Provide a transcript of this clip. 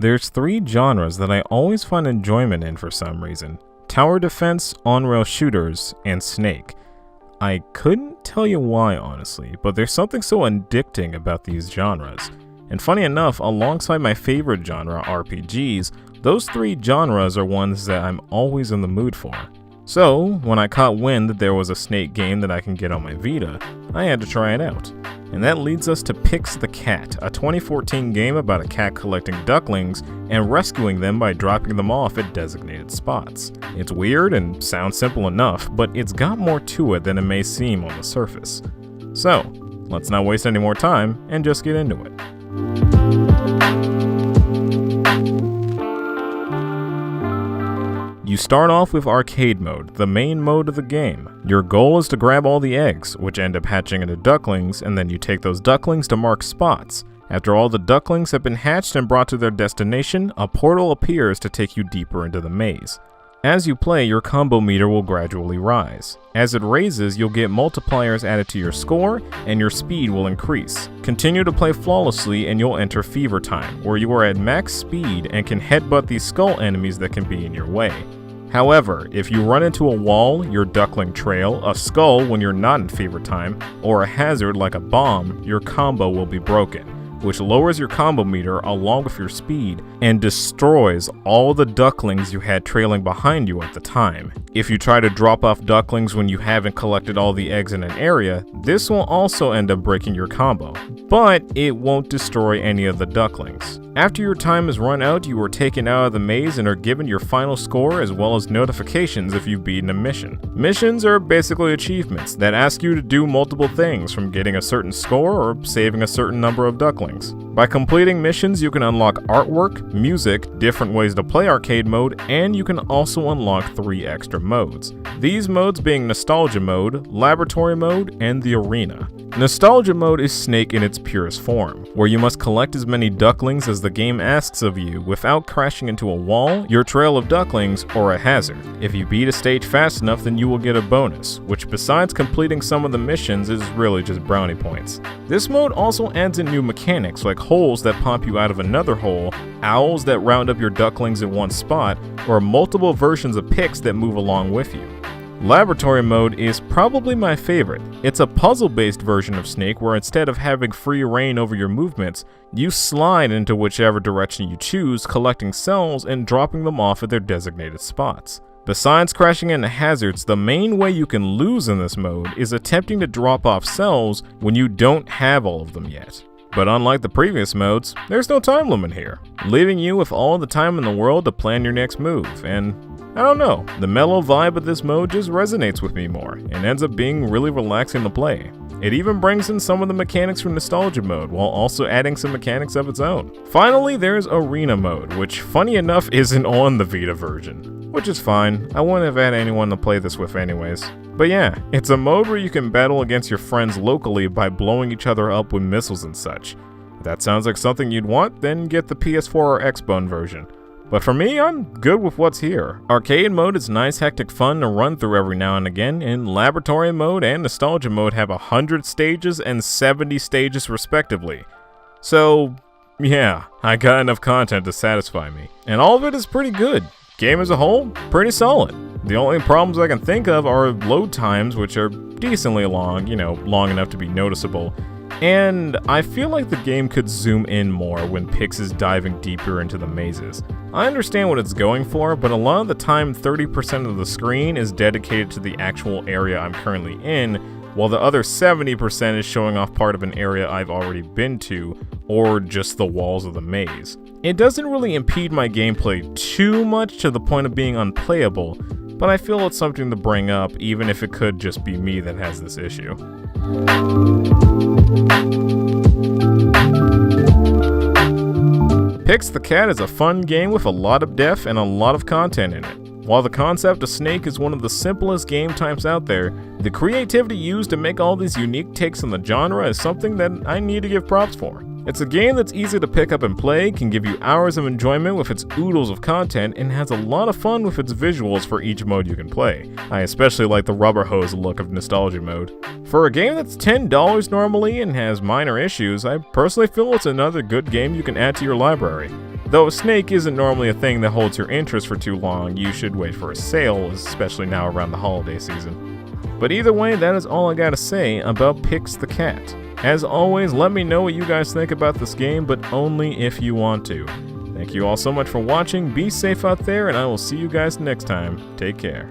There's three genres that I always find enjoyment in for some reason: tower defense, on-rail shooters, and Snake. I couldn't tell you why, honestly, but there's something so addicting about these genres. And funny enough, alongside my favorite genre, RPGs, those three genres are ones that I'm always in the mood for. So, when I caught wind that there was a Snake game that I can get on my Vita, I had to try it out. And that leads us to Pix The Cat, a 2014 game about a cat collecting ducklings and rescuing them by dropping them off at designated spots. It's weird and sounds simple enough, but it's got more to it than it may seem on the surface. So, let's not waste any more time and just get into it. You start off with arcade mode, the main mode of the game. Your goal is to grab all the eggs, which end up hatching into ducklings, and then you take those ducklings to mark spots. After all the ducklings have been hatched and brought to their destination, a portal appears to take you deeper into the maze. As you play, your combo meter will gradually rise. As it raises, you'll get multipliers added to your score, and your speed will increase. Continue to play flawlessly and you'll enter Fever Time, where you are at max speed and can headbutt these skull enemies that can be in your way. However, if you run into a wall, your duckling trail, a skull when you're not in Fever Time, or a hazard like a bomb, your combo will be broken, which lowers your combo meter along with your speed and destroys all the ducklings you had trailing behind you at the time. If you try to drop off ducklings when you haven't collected all the eggs in an area, this will also end up breaking your combo, but it won't destroy any of the ducklings. After your time is run out, you are taken out of the maze and are given your final score as well as notifications if you've beaten a mission. Missions are basically achievements that ask you to do multiple things, from getting a certain score or saving a certain number of ducklings. By completing missions, you can unlock artwork, music, different ways to play arcade mode, and you can also unlock 3 extra modes. These modes being Nostalgia Mode, Laboratory Mode, and the Arena. Nostalgia Mode is Snake in its purest form, where you must collect as many ducklings as the game asks of you without crashing into a wall, your trail of ducklings, or a hazard. If you beat a stage fast enough, then you will get a bonus, which besides completing some of the missions is really just brownie points. This mode also adds in new mechanics like holes that pop you out of another hole, owls that round up your ducklings in one spot, or multiple versions of Pix that move along with you. Laboratory Mode is probably my favorite. It's a puzzle-based version of Snake where instead of having free reign over your movements, you slide into whichever direction you choose, collecting cells and dropping them off at their designated spots. Besides crashing into hazards, the main way you can lose in this mode is attempting to drop off cells when you don't have all of them yet. But unlike the previous modes, there's no time limit here, leaving you with all the time in the world to plan your next move, and I don't know, the mellow vibe of this mode just resonates with me more, and ends up being really relaxing to play. It even brings in some of the mechanics from Nostalgia Mode, while also adding some mechanics of its own. Finally, there's Arena Mode, which funny enough isn't on the Vita version, which is fine. I wouldn't have had anyone to play this with anyways. But yeah, it's a mode where you can battle against your friends locally by blowing each other up with missiles and such. If that sounds like something you'd want, then get the PS4 or Xbone version. But for me, I'm good with what's here. Arcade mode is nice, hectic fun to run through every now and again, and Laboratory mode and Nostalgia mode have 100 stages and 70 stages respectively. So, yeah, I got enough content to satisfy me. And all of it is pretty good. Game as a whole, pretty solid. The only problems I can think of are load times, which are decently long, long enough to be noticeable. And I feel like the game could zoom in more when Pix is diving deeper into the mazes. I understand what it's going for, but a lot of the time 30% of the screen is dedicated to the actual area I'm currently in, while the other 70% is showing off part of an area I've already been to, or just the walls of the maze. It doesn't really impede my gameplay too much to the point of being unplayable, but I feel it's something to bring up even if it could just be me that has this issue. Pix the Cat is a fun game with a lot of depth and a lot of content in it. While the concept of Snake is one of the simplest game types out there, the creativity used to make all these unique takes on the genre is something that I need to give props for. It's a game that's easy to pick up and play, can give you hours of enjoyment with its oodles of content, and has a lot of fun with its visuals for each mode you can play. I especially like the rubber hose look of Nostalgia Mode. For a game that's $10 normally and has minor issues, I personally feel it's another good game you can add to your library. Though a snake isn't normally a thing that holds your interest for too long, you should wait for a sale, especially now around the holiday season. But either way, that is all I gotta say about Pix the Cat. As always, let me know what you guys think about this game, but only if you want to. Thank you all so much for watching, be safe out there, and I will see you guys next time. Take care.